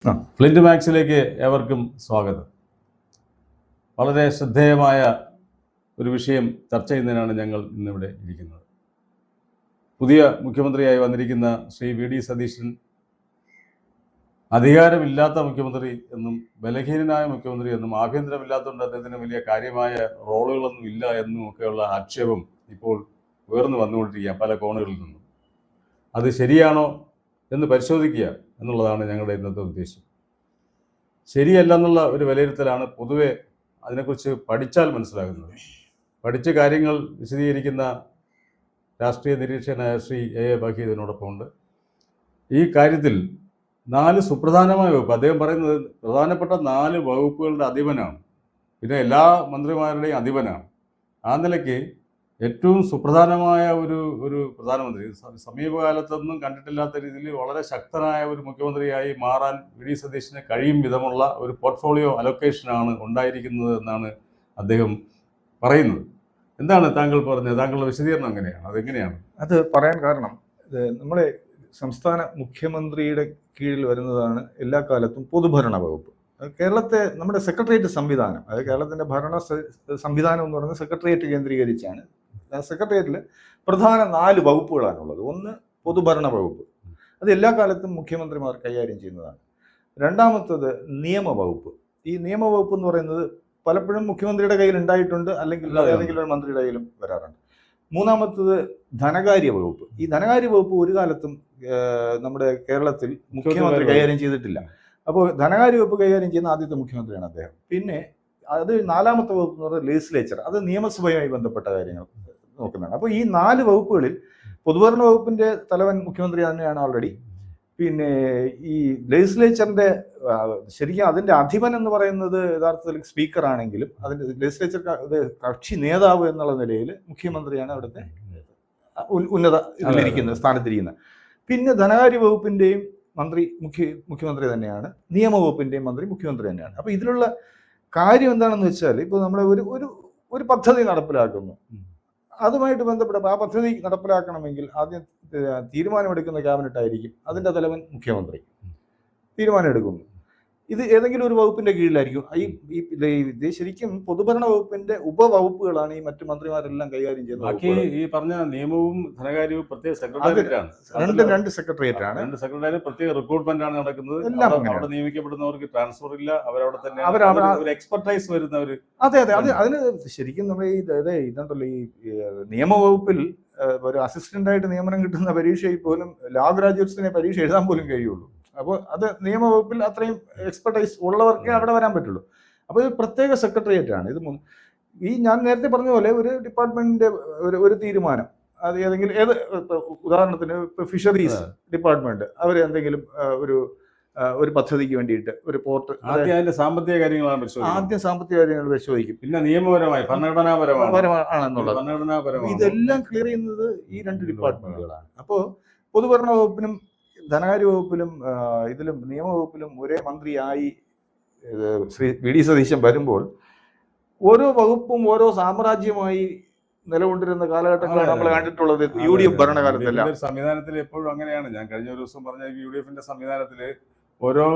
Flint മാക്സിലേക്ക് ഏവർക്കും സ്വാഗതം. വളരെ ശ്രദ്ധേയമായ ഒരു വിഷയം ചർച്ച ചെയ്യുന്നതിനാണ് ഞങ്ങൾ ഇന്നിവിടെ ഇരിക്കുന്നത്. പുതിയ മുഖ്യമന്ത്രിയായി വന്നിരിക്കുന്ന ശ്രീ വി.ഡി. സതീശൻ അധികാരമില്ലാത്ത മുഖ്യമന്ത്രി എന്നും ബലഹീനനായ മുഖ്യമന്ത്രി എന്നും ആഭ്യന്തരമില്ലാത്തതുകൊണ്ട് അദ്ദേഹത്തിന് വലിയ കാര്യമായ റോളുകളൊന്നും ഇല്ല എന്നും ഒക്കെയുള്ള ആക്ഷേപം ഇപ്പോൾ ഉയർന്നു വന്നുകൊണ്ടിരിക്കുക പല കോണുകളിൽ നിന്നും. അത് ശരിയാണോ എന്ന് പരിശോധിക്കുക എന്നുള്ളതാണ് ഞങ്ങളുടെ ഇന്നത്തെ ഉദ്ദേശം. ശരിയല്ലെന്നുള്ള ഒരു വിലയിരുത്തലാണ് പൊതുവെ അതിനെക്കുറിച്ച് പഠിച്ചാൽ മനസ്സിലാകുന്നത്. പഠിച്ച് കാര്യങ്ങൾ വിശദീകരിക്കുന്ന രാഷ്ട്രീയ നിരീക്ഷകനായ ശ്രീ എ ബാക്കി ഇതിനോടൊപ്പമുണ്ട്. ഈ കാര്യത്തിൽ 4 സുപ്രധാനമായ വകുപ്പ്, അദ്ദേഹം പറയുന്നത് പ്രധാനപ്പെട്ട 4 വകുപ്പുകളുടെ അധിപനാണ്, പിന്നെ എല്ലാ മന്ത്രിമാരുടെയും അധിപനാണ്. ആ നിലയ്ക്ക് ഏറ്റവും സുപ്രധാനമായ ഒരു പ്രധാനമന്ത്രി, സമീപകാലത്തൊന്നും കണ്ടിട്ടില്ലാത്ത രീതിയിൽ വളരെ ശക്തനായ ഒരു മുഖ്യമന്ത്രിയായി മാറാൻ വി.ഡി. സതീശന് കഴിയും വിധമുള്ള ഒരു പോർട്ട്ഫോളിയോ അലൊക്കേഷനാണ് ഉണ്ടായിരിക്കുന്നത് എന്നാണ് അദ്ദേഹം പറയുന്നത്. എന്താണ് താങ്കൾ പറഞ്ഞത്? താങ്കളുടെ വിശദീകരണം എങ്ങനെയാണ്? അതെങ്ങനെയാണ് അത് പറയാൻ കാരണം? നമ്മളെ സംസ്ഥാന മുഖ്യമന്ത്രിയുടെ കീഴിൽ വരുന്നതാണ് എല്ലാ കാലത്തും പൊതുഭരണ വകുപ്പ്. കേരളത്തെ നമ്മുടെ സെക്രട്ടേറിയറ്റ് സംവിധാനം, അതായത് കേരളത്തിന്റെ ഭരണ സംവിധാനം എന്ന് പറയുന്നത് സെക്രട്ടേറിയറ്റ് കേന്ദ്രീകരിച്ചാണ്. സെക്രട്ടേറിയറ്റിൽ പ്രധാന 4 വകുപ്പുകളാണുള്ളത്. ഒന്ന് പൊതുഭരണ വകുപ്പ്, അത് എല്ലാ കാലത്തും മുഖ്യമന്ത്രിമാർ കൈകാര്യം ചെയ്യുന്നതാണ്. രണ്ടാമത്തത് നിയമവകുപ്പ്. ഈ നിയമവകുപ്പ് എന്ന് പറയുന്നത് പലപ്പോഴും മുഖ്യമന്ത്രിയുടെ കയ്യിൽ ഉണ്ടായിട്ടുണ്ട്, അല്ലെങ്കിൽ ഏതെങ്കിലും ഒരു മന്ത്രിയുടെ കയ്യിലും വരാറുണ്ട്. മൂന്നാമത്തത് ധനകാര്യ വകുപ്പ്. ഈ ധനകാര്യ വകുപ്പ് ഒരു കാലത്തും നമ്മുടെ കേരളത്തിൽ മുഖ്യമന്ത്രി കൈകാര്യം ചെയ്തിട്ടില്ല. അപ്പോൾ ധനകാര്യ വകുപ്പ് കൈകാര്യം ചെയ്യുന്ന ആദ്യത്തെ മുഖ്യമന്ത്രിയാണ് അദ്ദേഹം. പിന്നെ അത് 4ാമത്തെ വകുപ്പ് എന്ന് പറയുന്നത് ലെജിസ്ലേച്ചർ, അത് നിയമസഭയുമായി ബന്ധപ്പെട്ട കാര്യങ്ങൾ നോക്കുന്നതാണ്. അപ്പോൾ ഈ 4 വകുപ്പുകളിൽ പൊതുഭരണ വകുപ്പിന്റെ തലവൻ മുഖ്യമന്ത്രി തന്നെയാണ് ഓൾറെഡി. പിന്നെ ഈ ലെജിസ്ലേച്ചറിന്റെ ശരിക്കും അതിന്റെ അധിപൻ എന്ന് പറയുന്നത് യഥാർത്ഥത്തിൽ സ്പീക്കർ ആണെങ്കിലും അതിന്റെ ലെജിസ്ലേച്ചർ കക്ഷി നേതാവ് എന്നുള്ള നിലയിൽ മുഖ്യമന്ത്രിയാണ് അവിടുത്തെ ഉന്നത ഇതിലിരിക്കുന്നത്, സ്ഥാനത്തിരിക്കുന്നത്. പിന്നെ ധനകാര്യ വകുപ്പിന്റെയും മന്ത്രി മുഖ്യമന്ത്രി തന്നെയാണ്, നിയമവകുപ്പിന്റെയും മന്ത്രി മുഖ്യമന്ത്രി തന്നെയാണ്. അപ്പൊ ഇതിലുള്ള കാര്യം എന്താണെന്ന് വെച്ചാൽ, ഇപ്പോൾ നമ്മൾ ഒരു പദ്ധതി നടപ്പിലാക്കുന്നു, അതുമായിട്ട് ബന്ധപ്പെട്ട ആ പദ്ധതി നടപ്പിലാക്കണമെങ്കിൽ ആദ്യം തീരുമാനമെടുക്കുന്ന ക്യാബിനറ്റ് ആയിരിക്കും, അതിന്റെ തലവൻ മുഖ്യമന്ത്രി തീരുമാനമെടുക്കുന്നു. ഇത് ഏതെങ്കിലും ഒരു വകുപ്പിന്റെ കീഴിലായിരിക്കും. ഇത് ശരിക്കും പൊതുഭരണ വകുപ്പിന്റെ ഉപവകുപ്പുകളാണ് ഈ മറ്റു മന്ത്രിമാരെല്ലാം കൈകാര്യം ചെയ്യുന്നത്. ഈ പറഞ്ഞ നിയമവും ധനകാര്യവും പ്രത്യേക സെക്രട്ടേറിയറ്റ് രണ്ട് സെക്രട്ടേറിയറ്റ് ആണ്. പ്രത്യേക റിക്രൂട്ട്മെന്റ് ആണ് നടക്കുന്നത്. എല്ലാം അവിടെ നിയമിക്കപ്പെടുന്നവർക്ക് ട്രാൻസ്ഫർ ഇല്ല, അവരവിടെ തന്നെ എക്സ്പെർട്ടൈസ് വരുന്നവർ. അതെ, അതിന് ശരിക്കും നമ്മൾ ഇതുണ്ടല്ലോ, ഈ നിയമവകുപ്പിൽ ഒരു അസിസ്റ്റന്റ് ആയിട്ട് നിയമനം കിട്ടുന്ന പരീക്ഷയിൽ പോലും ലോ ഗ്രാജുവേറ്റ്സിനെ പരീക്ഷ എഴുതാൻ പോലും കഴിയുള്ളൂ. അപ്പോൾ അത് നിയമവകുപ്പിൽ അത്രയും എക്സ്പെർട്ടൈസ് ഉള്ളവർക്കേ അവിടെ വരാൻ പറ്റുള്ളൂ. അപ്പോൾ ഇത് പ്രത്യേക സെക്രട്ടേറിയറ്റ് ആണ്. ഇത് ഈ ഞാൻ നേരത്തെ പറഞ്ഞ പോലെ ഒരു ഡിപ്പാർട്ട്മെന്റിന്റെ ഒരു തീരുമാനം, അത് ഏതെങ്കിലും ഉദാഹരണത്തിന് ഇപ്പൊ ഫിഷറീസ് ഡിപ്പാർട്ട്മെന്റ് അവർ എന്തെങ്കിലും ഒരു പദ്ധതിക്ക് വേണ്ടിയിട്ട് ഒരു പോർട്ട്, ആദ്യം സാമ്പത്തിക കാര്യങ്ങളാണ് സാമ്പത്തിക കാര്യങ്ങൾ പരിശോധിക്കും, പിന്നെ നിയമപരമായി ഭരണഘടനാപരമാണ്. ഇതെല്ലാം ക്ലിയർ ചെയ്യുന്നത് ഈ 2 ഡിപ്പാർട്ട്മെന്റുകളാണ്. അപ്പോൾ പൊതുഭരണ വകുപ്പിനും ധനകാര്യ വകുപ്പിലും ഇതിലും നിയമവകുപ്പിലും ഒരേ മന്ത്രിയായി ശ്രീ വി.ഡി. സതീശൻ വരുമ്പോൾ ഓരോ വകുപ്പും ഓരോ സാമ്രാജ്യമായി നിലകൊണ്ടിരുന്ന കാലഘട്ടങ്ങളാണ് നമ്മൾ കണ്ടിട്ടുള്ളത് UDF ഭരണകാലത്തല്ല. സംവിധാനത്തിൽ എപ്പോഴും അങ്ങനെയാണ്. ഞാൻ കഴിഞ്ഞ ഒരു ദിവസം പറഞ്ഞ UDF സംവിധാനത്തിൽ ഓരോ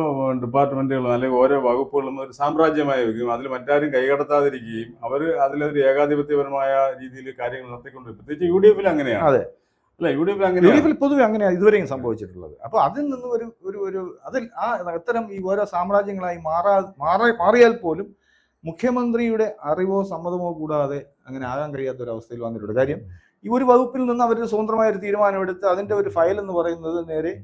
ഡിപ്പാർട്ട്മെന്റുകളും അല്ലെങ്കിൽ ഓരോ വകുപ്പുകളും ഒരു സാമ്രാജ്യമായി വയ്ക്കും, അതിൽ മറ്റാരും കൈകടത്താതിരിക്കുകയും അവർ അതിലൊരു ഏകാധിപത്യപരമായ രീതിയിൽ കാര്യങ്ങൾ നടത്തിക്കൊണ്ടിരിക്കും. പ്രത്യേകിച്ച് UDF അങ്ങനെയാണ്. അതെ, UDF പൊതുവെ അങ്ങനെയാണ് ഇതുവരെയും സംഭവിച്ചിട്ടുള്ളത്. അപ്പൊ അതിൽ നിന്ന് അതിൽ അത്തരം ഈ ഓരോ സാമ്രാജ്യങ്ങളായി മാറിയാൽ പോലും മുഖ്യമന്ത്രിയുടെ അറിവോ സമ്മതമോ കൂടാതെ അങ്ങനെ ആകാൻ കഴിയാത്ത ഒരു അവസ്ഥയിൽ വന്നിട്ടുണ്ട്. കാര്യം ഈ ഒരു വകുപ്പിൽ നിന്ന് അവർ സ്വതന്ത്രമായ ഒരു തീരുമാനമെടുത്ത് അതിന്റെ ഒരു ഫയൽ എന്ന് പറയുന്നത് നേരെ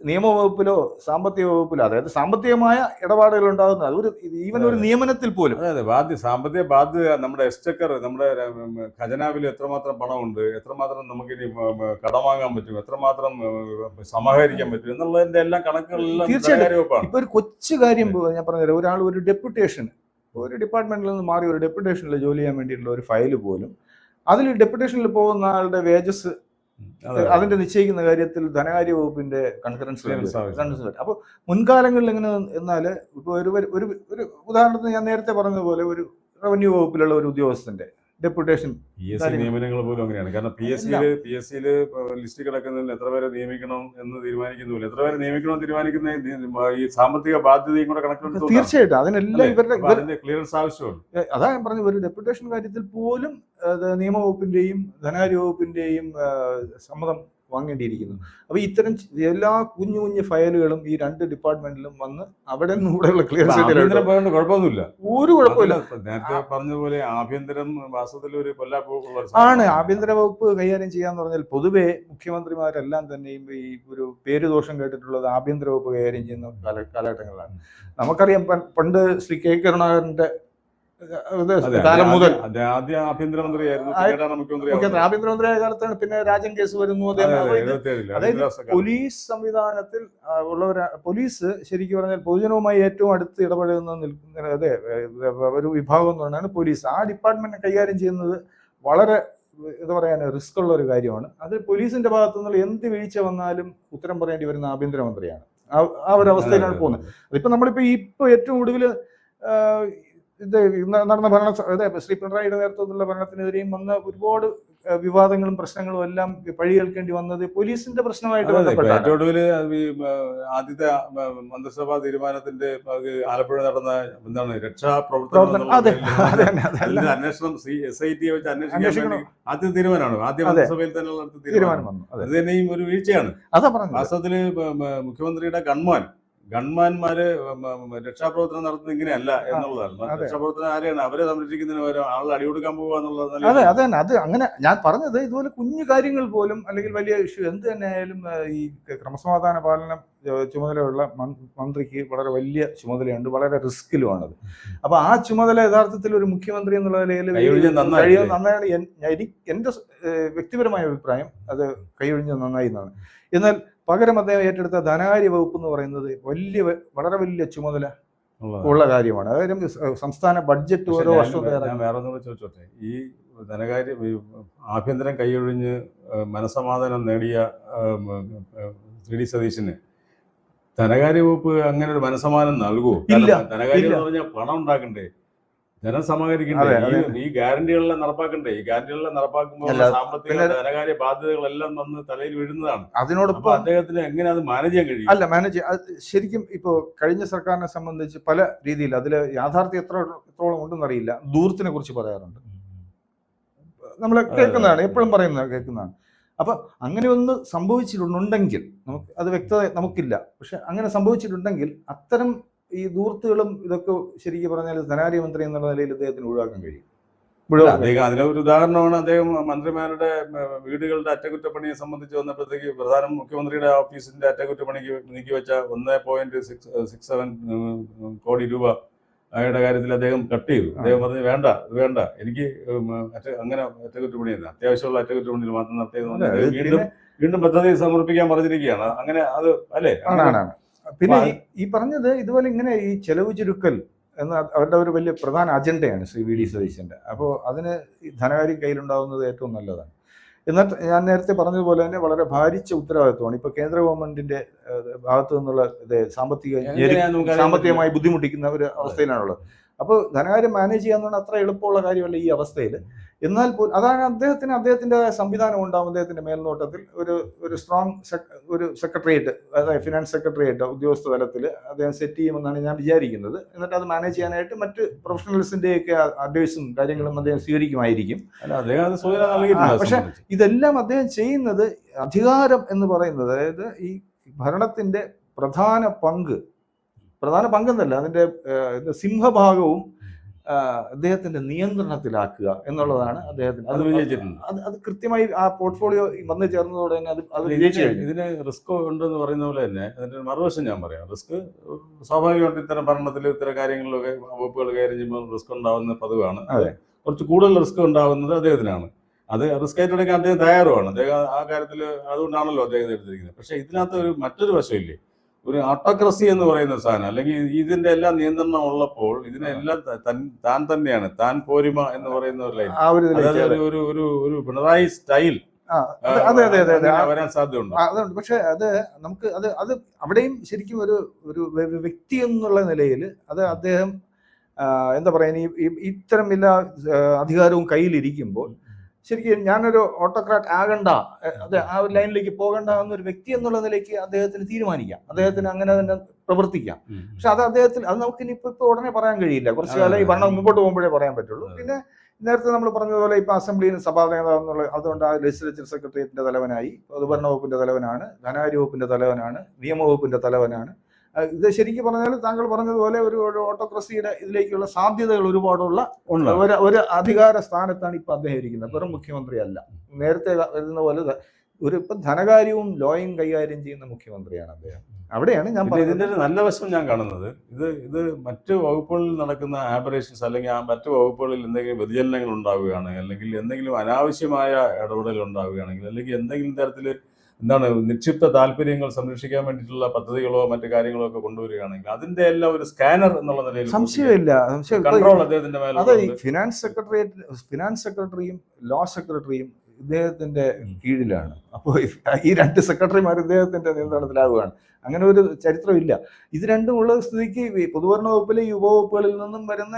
നിയമവകുപ്പിലോ സാമ്പത്തിക വകുപ്പിലോ, അതായത് സാമ്പത്തികമായ ഇടപാടുകൾ ഉണ്ടാകുന്നത് അതൊരു ഈവൻ ഒരു നിയമനത്തിൽ പോലും. അതെ, സാമ്പത്തിക ബാധ്യത, നമ്മുടെ എക്സ്ചക്കർ, നമ്മുടെ ഖജനാവിൽ എത്രമാത്രം പണമുണ്ട്, എത്രമാത്രം നമുക്കിനി കടം വാങ്ങാൻ പറ്റും, എത്രമാത്രം സമാഹരിക്കാൻ പറ്റും എന്നുള്ളതിന്റെ എല്ലാ കണക്കുകളെല്ലാം തീർച്ചയായിട്ടും. ഇപ്പൊ ഒരു കൊച്ചു കാര്യം ഞാൻ പറഞ്ഞുതരാം. ഒരാൾ ഒരു ഡെപ്യൂട്ടേഷൻ, ഒരു ഡിപ്പാർട്ട്മെന്റിൽ നിന്ന് മാറി ഒരു ഡെപ്യൂട്ടേഷനിൽ ജോലി ചെയ്യാൻ വേണ്ടിയിട്ടുള്ള ഒരു ഫയല് പോലും അതിൽ ഡെപ്യൂട്ടേഷനിൽ പോകുന്ന ആളുടെ വേജസ് അതിന്റെ നിശ്ചയിക്കുന്ന കാര്യത്തിൽ ധനകാര്യ വകുപ്പിന്റെ കൺകറൻസ്. അപ്പോൾ മുൻകാലങ്ങളിൽ എങ്ങനെ എന്നാല് ഇപ്പൊ ഒരു ഉദാഹരണത്തിന് ഞാൻ നേരത്തെ പറഞ്ഞതുപോലെ ഒരു റവന്യൂ വകുപ്പിലുള്ള ഒരു ഉദ്യോഗസ്ഥന്റെ ഡെപ്യൂട്ടേഷൻ PSC നിയമനങ്ങൾ പോലും അങ്ങനെയാണ്. കാരണം പി എസ് സിയിൽ ലിസ്റ്റ് കിടക്കുന്നതിൽ എത്ര പേരെ നിയമിക്കണം എന്ന് തീരുമാനിക്കുന്നില്ല. എത്ര പേരെ നിയമിക്കണം തീരുമാനിക്കുന്ന ഈ സാമ്പത്തിക ബാധ്യതയും കൂടെ കണക്കെടുത്ത് തീർച്ചയായിട്ടും അതിനെല്ലാം അതിന്റെ ക്ലിയറൻസ് ആവശ്യമുണ്ട്. അതാ ഞാൻ പറഞ്ഞത്, ഒരു ഡെപ്യൂട്ടേഷൻ കാര്യത്തിൽ പോലും നിയമവകുപ്പിന്റെയും ധനകാര്യ വകുപ്പിന്റെയും സമ്മതം വാങ്ങേണ്ടിയിരിക്കുന്നു. അപ്പൊ ഇത്തരം എല്ലാ കുഞ്ഞു കുഞ്ഞു ഫയലുകളും ഈ 2 ഡിപ്പാർട്ട്മെന്റിലും വന്ന് അവിടെ നിന്നുള്ള ക്ലിയറൻസ് കുഴപ്പമൊന്നുമില്ല, ഒരു കുഴപ്പമില്ല. നേരത്തെ പറഞ്ഞതുപോലെ ആഭ്യന്തരം വാസ്തവത്തിൽ ഒരു ആണ് ആഭ്യന്തര വകുപ്പ് കൈകാര്യം ചെയ്യാന്ന് പറഞ്ഞാൽ പൊതുവെ മുഖ്യമന്ത്രിമാരെല്ലാം തന്നെയും ഈ ഒരു പേരുദോഷം കേട്ടിട്ടുള്ളത് ആഭ്യന്തര വകുപ്പ് കൈകാര്യം ചെയ്യുന്ന കാലഘട്ടങ്ങളിലാണ്. നമുക്കറിയാം പണ്ട് ശ്രീ കെ കരുണാകരന്റെ കാലം മുതൽ ആഭ്യന്തരമന്ത്രിയായ കാലത്താണ് പിന്നെ രാജൻ കേസ് വരുന്നു. അതായത് പോലീസ് സംവിധാനത്തിൽ ഉള്ളവരാ, പോലീസ് ശരിക്കും പറഞ്ഞാൽ പൊതുജനവുമായി ഏറ്റവും അടുത്ത് ഇടപെടുന്ന അതെ ഒരു വിഭാഗം എന്ന് പറഞ്ഞാൽ പോലീസ്. ആ ഡിപ്പാർട്ട്മെന്റ് കൈകാര്യം ചെയ്യുന്നത് വളരെ എന്താ പറയാൻ റിസ്ക് ഉള്ള ഒരു കാര്യമാണ്. അത് പോലീസിന്റെ ഭാഗത്തു നിന്നുള്ള എന്ത് വീഴ്ച വന്നാലും ഉത്തരം പറയേണ്ടി വരുന്ന ആഭ്യന്തരമന്ത്രിയാണ്. ആ ഒരു അവസ്ഥയിലാണ് പോകുന്നത്. അതിപ്പോ നമ്മളിപ്പോ ഏറ്റവും ഒടുവിൽ ഇത് നടന്ന ശ്രീ പിണറായിയുടെ നേതൃത്വത്തിലുള്ള ഭരണത്തിനെതിരെയും വന്ന ഒരുപാട് വിവാദങ്ങളും പ്രശ്നങ്ങളും എല്ലാം പഴി കേൾക്കേണ്ടി വന്നത് പോലീസിന്റെ പ്രശ്നമായിട്ട് ബന്ധപ്പെട്ടാണ്. ആദ്യത്തെ മന്ത്രിസഭാ തീരുമാനത്തിന്റെ ആലപ്പുഴ നടന്ന എന്താണ് രക്ഷാപ്രവർത്തനം അന്വേഷണം SIT വെച്ച് അന്വേഷിക്കാൻ ആദ്യ തീരുമാനമാണ്. ആദ്യ മന്ത്രിസഭയിൽ തന്നെ തീരുമാനം വന്നു. അത് തന്നെയും ഒരു വീഴ്ചയാണ്. വാസ്തവത്തില് മുഖ്യമന്ത്രിയുടെ ഗൺമാന്മാര് രക്ഷാപ്രവർത്തനം നടത്തുന്നത് ഇങ്ങനെയല്ല എന്നുള്ളതാണ്. രക്ഷാപ്രവർത്തനം ആരെയാണ്? അവരെ സംരക്ഷിക്കുന്നതിന് പകരം ആളുകൾ അടികൊടുക്കാൻ പോകുക എന്നുള്ളത്. അതെ അത് അങ്ങനെ ഞാൻ പറഞ്ഞത് ഇതുപോലെ കുഞ്ഞു കാര്യങ്ങൾ പോലും അല്ലെങ്കിൽ വലിയ ഇഷ്യൂ എന്ത് തന്നെ ആയാലും ഈ ക്രമസമാധാന പാലനം ചുമതലയുള്ള മന്ത്രിക്ക് വളരെ വലിയ ചുമതലയുണ്ട്, വളരെ റിസ്കിലുമാണത്. അപ്പൊ ആ ചുമതല യഥാർത്ഥത്തിൽ ഒരു മുഖ്യമന്ത്രി എന്നുള്ള നിലയിൽ നന്നായി എന്റെ വ്യക്തിപരമായ അഭിപ്രായം അത് കൈയൊഴിഞ്ഞത് നന്നായി എന്നാണ്. എന്നാൽ പകരം അദ്ദേഹം ഏറ്റെടുത്ത ധനകാര്യ വകുപ്പ് എന്ന് പറയുന്നത് വളരെ വലിയ ചുമതല ഉള്ള കാര്യമാണ്. അതായത് സംസ്ഥാന ബഡ്ജറ്റ് ഓരോ വർഷവും ഞാൻ വേറെ ഒന്നുകൂടെ ചോദിച്ചോട്ടെ, ഈ ധനകാര്യ ആഭ്യന്തരം കൈയൊഴിഞ്ഞ് മനസമാധാനം നേടിയ 3D സതീശന് ധനകാര്യ വകുപ്പ് അങ്ങനെ ഒരു മനസമാധാനം നൽകുമോ? ധനകാര്യം എന്ന് പറഞ്ഞാൽ പണം ഉണ്ടാക്കണ്ടേ, ജനം സമാഹരിക്കണ്ടേ, ഈ ഗ്യാരണ്ടികളെല്ലാം നടപ്പാക്കണ്ടേ? ഈ ഗ്യാരണ്ടികളെല്ലാം നടപ്പാക്കുമ്പോൾ സാമ്പത്തിക ധനകാര്യ ബാധ്യതകളെല്ലാം വന്ന് തലയിൽ വീഴുന്നതാണ്. അതിനോടൊപ്പം അദ്ദേഹത്തിന് എങ്ങനെ അത് മാനേജ് ചെയ്യാൻ കഴിയും? അല്ല മാനേജ് ശരിക്കും ഇപ്പോ കഴിഞ്ഞ സർക്കാരിനെ സംബന്ധിച്ച് പല രീതിയിൽ അതിൽ യാഥാർത്ഥ്യം എത്രത്തോളം ഉണ്ടെന്നറിയില്ല, ദൂരത്തിനെ കുറിച്ച് പറയാറുണ്ട്. നമ്മൾ കേൾക്കുന്നതാണ്, എപ്പോഴും കേൾക്കുന്നതാണ്. അപ്പൊ അങ്ങനെ ഒന്ന് സംഭവിച്ചിട്ടുണ്ടെങ്കിൽ നമുക്ക് അത് വ്യക്തത നമുക്കില്ല. പക്ഷെ അങ്ങനെ സംഭവിച്ചിട്ടുണ്ടെങ്കിൽ അത്തരം ഈ ദൂർത്തുകളും ഇതൊക്കെ ശരിക്കും പറഞ്ഞാൽ ധനകാര്യമന്ത്രി എന്നുള്ള നിലയിൽ അദ്ദേഹത്തിന് ഒഴിവാക്കാൻ കഴിയും. അദ്ദേഹം അതിനൊരു ഉദാഹരണമാണ്. അദ്ദേഹം മന്ത്രിമാരുടെ വീടുകളുടെ അറ്റകുറ്റപ്പണിയെ സംബന്ധിച്ച് വന്നപ്പോഴത്തേക്ക് പ്രധാന മുഖ്യമന്ത്രിയുടെ ഓഫീസിന്റെ അറ്റകുറ്റപ്പണിക്ക് നീക്കിവെച്ച 1.67 കോടി രൂപയുടെ കാര്യത്തിൽ അദ്ദേഹം കട്ട് ചെയ്തു. അദ്ദേഹം പറഞ്ഞു വേണ്ട എനിക്ക് അങ്ങനെ അറ്റകുറ്റപ്പണിയല്ല, അത്യാവശ്യമുള്ള അറ്റകുറ്റപ്പണിയിൽ മാത്രം നടത്തിയത് വീണ്ടും പദ്ധതി സമർപ്പിക്കാൻ പറഞ്ഞിരിക്കുകയാണ്. അങ്ങനെ അത് അല്ലേ? പിന്നെ ഈ പറഞ്ഞത് ഇതുപോലെ ഇങ്ങനെ ഈ ചെലവ് ചുരുക്കൽ എന്ന അവരുടെ ഒരു വലിയ പ്രധാന അജണ്ടയാണ് ശ്രീ VD സതീശന്റെ. അപ്പോൾ അതിന് ധനകാര്യം കയ്യിലുണ്ടാവുന്നത് ഏറ്റവും നല്ലതാണ്. എന്നാൽ ഞാൻ നേരത്തെ പറഞ്ഞതുപോലെ തന്നെ വളരെ ഭാരിച്ച ഉത്തരവാദിത്വമാണ് ഇപ്പൊ കേന്ദ്ര ഗവൺമെന്റിന്റെ ഭാഗത്തു നിന്നുള്ള സാമ്പത്തികമായി ബുദ്ധിമുട്ടിക്കുന്ന ഒരു അവസ്ഥയിലാണുള്ളത്. അപ്പോൾ ധനകാര്യം മാനേജ് ചെയ്യാന്ന് അത്ര എളുപ്പമുള്ള കാര്യമല്ല ഈ അവസ്ഥയിൽ. എന്നാൽ അതാണ് അദ്ദേഹത്തിന്റെ സംവിധാനം ഉണ്ടാവും. അദ്ദേഹത്തിന്റെ മേൽനോട്ടത്തിൽ ഒരു സ്ട്രോങ് ഒരു സെക്രട്ടേറിയറ്റ്, അതായത് ഫിനാൻസ് സെക്രട്ടേറിയറ്റ് ഉദ്യോഗസ്ഥ തലത്തിൽ അദ്ദേഹം സെറ്റ് ചെയ്യുമെന്നാണ് ഞാൻ വിചാരിക്കുന്നത്. എന്നിട്ട് അത് മാനേജ് ചെയ്യാനായിട്ട് മറ്റ് പ്രൊഫഷണൽസിന്റെയൊക്കെ അഡ്വൈസും കാര്യങ്ങളും അദ്ദേഹം സ്വീകരിക്കുമായിരിക്കും. പക്ഷെ ഇതെല്ലാം അദ്ദേഹം ചെയ്യുന്നത് അധികാരം എന്ന് പറയുന്നത്, അതായത് ഈ ഭരണത്തിന്റെ പ്രധാന പങ്കെന്നല്ല അതിന്റെ സിംഹഭാഗവും അദ്ദേഹത്തിന്റെ നിയന്ത്രണത്തിലാക്കുക എന്നുള്ളതാണ് അദ്ദേഹത്തിന്. അത് കൃത്യമായി ആ പോർട്ട്ഫോളിയോ വന്നു ചേർന്നതോടെ തന്നെ അത് വിജയിച്ചു. ഇതിന് റിസ്ക് ഉണ്ടെന്ന് പറയുന്ന പോലെ തന്നെ അതിന്റെ മറുവശം ഞാൻ പറയാം. റിസ്ക് സ്വാഭാവികമായിട്ട് ഇത്തരം ഭരണത്തിൽ ഇത്തരം കാര്യങ്ങളിലൊക്കെ വകുപ്പുകൾ കൈകാര്യം ചെയ്യുമ്പോൾ റിസ്ക് ഉണ്ടാവുന്ന പതിവാണ്. കുറച്ച് കൂടുതൽ റിസ്ക് ഉണ്ടാവുന്നത് അദ്ദേഹത്തിനാണ്. അത് റിസ്ക് ഏറ്റെടുക്കാൻ അദ്ദേഹം തയ്യാറുമാണ്. അദ്ദേഹം ആ കാര്യത്തിൽ അതുകൊണ്ടാണല്ലോ അദ്ദേഹം എടുത്തിരിക്കുന്നത്. പക്ഷെ ഇതിനകത്ത് മറ്റൊരു വശമില്ലേ, ഒരു ഓട്ടോക്രസി എന്ന് പറയുന്ന സാധനം, അല്ലെങ്കിൽ ഇതിന്റെ എല്ലാം നിയന്ത്രണം ഉള്ളപ്പോൾ ഇതിനെല്ലാം താൻ തന്നെയാണ്, താൻ പോരിമ എന്ന് പറയുന്ന ഒരു ലൈൻ, അതായത് ഒരു പിണറായി സ്റ്റൈൽ വരാൻ സാധ്യതയുണ്ട്. അതുകൊണ്ട് പക്ഷെ നമുക്ക് അവിടെയും ശരിക്കും ഒരു വ്യക്തി എന്നുള്ള നിലയിൽ അദ്ദേഹം എന്താ പറയുക, ഇത്തരം എല്ലാ അധികാരവും കയ്യിലിരിക്കുമ്പോൾ ശരിക്കും ഞാനൊരു ഓട്ടോക്രാറ്റ് ആകണ്ട, അതെ, ആ ഒരു ലൈനിലേക്ക് പോകണ്ട എന്നൊരു വ്യക്തി എന്നുള്ള നിലയ്ക്ക് അദ്ദേഹത്തിന് തീരുമാനിക്കാം, അദ്ദേഹത്തിന് അങ്ങനെ തന്നെ പ്രവർത്തിക്കാം. പക്ഷെ അത് നമുക്ക് ഇനിയിപ്പോ ഉടനെ പറയാൻ കഴിയില്ല, കുറച്ചു കാലം ഈ ഭരണം മുമ്പോട്ട് പോകുമ്പോഴേ പറയാൻ പറ്റുള്ളൂ. പിന്നെ നേരത്തെ നമ്മൾ പറഞ്ഞതുപോലെ ഇപ്പൊ അസംബ്ലിയിൽ സഭാ നേതാവ് എന്നുള്ള അതുകൊണ്ട് ആ ലെജിസ്ലേച്ചർ സെക്രട്ടേറിയറ്റിന്റെ തലവനായി, പൊതുഭരണ വകുപ്പിന്റെ തലവനാണ്, ധനകാര്യ വകുപ്പിന്റെ തലവനാണ്, നിയമവകുപ്പിന്റെ തലവനാണ്. ഇത് ശരിക്കും പറഞ്ഞാൽ താങ്കൾ പറഞ്ഞതുപോലെ ഒരു ഓട്ടോക്രസിയുടെ ഇതിലേക്കുള്ള സാധ്യതകൾ ഒരുപാടുള്ള ഒരു അധികാര സ്ഥാനത്താണ് ഇപ്പൊ അദ്ദേഹം ഇരിക്കുന്നത്. വെറും മുഖ്യമന്ത്രി അല്ല, നേരത്തെ വരുന്ന പോലെ ഇപ്പൊ ധനകാര്യവും ലോയും കൈകാര്യം ചെയ്യുന്ന മുഖ്യമന്ത്രിയാണ് അദ്ദേഹം. അവിടെയാണ് ഞാൻ ഇതിന്റെ ഒരു നല്ല വശം ഞാൻ കാണുന്നത്, ഇത് മറ്റു വകുപ്പുകളിൽ നടക്കുന്ന ആബറേഷൻസ് അല്ലെങ്കിൽ മറ്റു വകുപ്പുകളിൽ എന്തെങ്കിലും വ്യതിചലനങ്ങൾ ഉണ്ടാവുകയാണ്, അല്ലെങ്കിൽ എന്തെങ്കിലും അനാവശ്യമായ ഇടപെടൽ ഉണ്ടാവുകയാണെങ്കിൽ, അല്ലെങ്കിൽ എന്തെങ്കിലും തരത്തിൽ നിക്ഷിപ്ത താല്പര്യങ്ങൾ സംരക്ഷിക്കാൻ വേണ്ടിയിട്ടുള്ള പദ്ധതികളോ മറ്റു കാര്യങ്ങളോ ഒക്കെ കൊണ്ടുവരികയാണെങ്കിൽ അതിന്റെ എല്ലാം ഒരു സ്കാനർ എന്നുള്ള നിലയിൽ സംശയമില്ല, കൺട്രോൾ അദ്ദേഹത്തിന്റെ മേലെ. അതെ, ഫിനാൻസ് സെക്രട്ടറിയും ലോ സെക്രട്ടറിയും ഇദ്ദേഹത്തിന്റെ കീഴിലാണ്. അപ്പോൾ ഈ രണ്ട് സെക്രട്ടറിമാർ ഇദ്ദേഹത്തിന്റെ നിയന്ത്രണത്തിലാവുകയാണ്. അങ്ങനെ ഒരു ചരിത്രമില്ല. ഇത് രണ്ടും ഉള്ള സ്ഥിതിക്ക് പൊതുഭരണ വകുപ്പിലെ ഈ ഉപവകുപ്പുകളിൽ നിന്നും വരുന്ന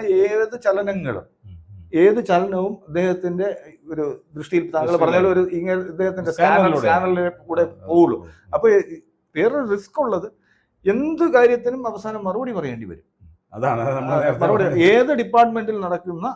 ഏത് ചലനവും അദ്ദേഹത്തിന്റെ ഒരു ദൃഷ്ടിയിൽ താങ്കൾ പറഞ്ഞാൽ ഒരു ഇദ്ദേഹത്തിന്റെ സ്കാനറിലെ കൂടെ പോവുള്ളൂ. അപ്പൊ വേറൊരു റിസ്ക് ഉള്ളത്, എന്ത് കാര്യത്തിനും അവസാനം മറുപടി പറയേണ്ടി വരും. അതാണ് ഏത് ഡിപ്പാർട്ട്മെന്റിൽ നടക്കുന്ന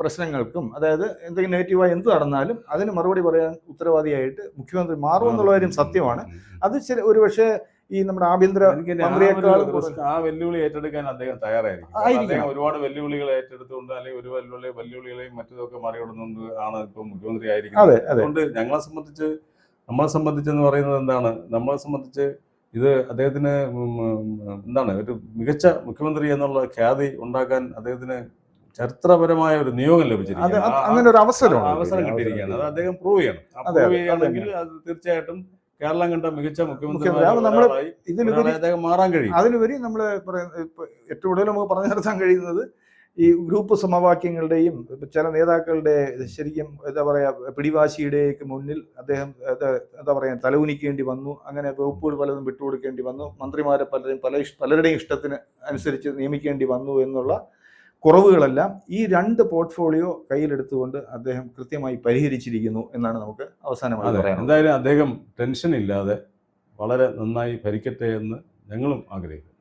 പ്രശ്നങ്ങൾക്കും, അതായത് എന്തെങ്കിലും നെഗറ്റീവായി എന്ത് നടന്നാലും അതിന് മറുപടി പറയാൻ ഉത്തരവാദിയായിട്ട് മുഖ്യമന്ത്രി മാറും എന്നുള്ള കാര്യം സത്യമാണ്. അത് ഒരു പക്ഷേ ഈ നമ്മുടെ ആഭ്യന്തര മന്ത്രിയേക്കാൾ ആ വെല്ലുവിളി ഏറ്റെടുക്കാൻ അദ്ദേഹം തയ്യാറായിരിക്കും. ഒരുപാട് വെല്ലുവിളികൾ ഏറ്റെടുത്തുകൊണ്ട് അല്ലെങ്കിൽ ഒരു വെല്ലുവിളികളെയും മറ്റതൊക്കെ മറികടന്നുകൊണ്ട് ആണ് ഇപ്പൊ മുഖ്യമന്ത്രി ആയിരിക്കുന്നത്. അതുകൊണ്ട് നമ്മളെ സംബന്ധിച്ചെന്ന് പറയുന്നത് എന്താണ്, നമ്മളെ സംബന്ധിച്ച് ഇത് അദ്ദേഹത്തിന് ഒരു മികച്ച മുഖ്യമന്ത്രി എന്നുള്ള ഖ്യാതി ഉണ്ടാക്കാൻ അദ്ദേഹത്തിന് ചരിത്രപരമായ ഒരു നിയോഗം ലഭിച്ചിരിക്കുകയാണ്, അങ്ങനെ ഒരു അവസരം കിട്ടിയിരിക്കുകയാണ്. അത് അദ്ദേഹം പ്രൂവ് ചെയ്യണം. പ്രൂവ് ചെയ്യുകയാണെങ്കിൽ അത് തീർച്ചയായിട്ടും കേരളം കണ്ട മികച്ച മുഖ്യമന്ത്രി അദ്ദേഹം മാറാൻ കഴിയും. അതിലുപരി നമ്മൾ ഏറ്റവും കൂടുതൽ നമുക്ക് പറഞ്ഞു നിർത്താൻ കഴിയുന്നത് ഈ ഗ്രൂപ്പ് സമവാക്യങ്ങളുടെയും ചില നേതാക്കളുടെ ശരിക്കും എന്താ പറയാ പിടിവാശിയുടെയൊക്കെ മുന്നിൽ അദ്ദേഹം എന്താ പറയാ തലകുനിക്കേണ്ടി വന്നു. അങ്ങനെ വകുപ്പുകൾ പലതും വിട്ടുകൊടുക്കേണ്ടി വന്നു, മന്ത്രിമാരെ പലരുടെയും ഇഷ്ടത്തിന് അനുസരിച്ച് നിയമിക്കേണ്ടി വന്നു എന്നുള്ള കുറവുകളെല്ലാം ഈ രണ്ട് പോർട്ട്ഫോളിയോ കയ്യിലെടുത്തുകൊണ്ട് അദ്ദേഹം കൃത്യമായി പരിഹരിച്ചിരിക്കുന്നു എന്നാണ് നമുക്ക് അവസാനമായി പറയാം. എന്തായാലും അദ്ദേഹം ടെൻഷൻ ഇല്ലാതെ വളരെ നന്നായി ഭരിക്കട്ടെ എന്ന് ഞങ്ങളും ആഗ്രഹിക്കുന്നു.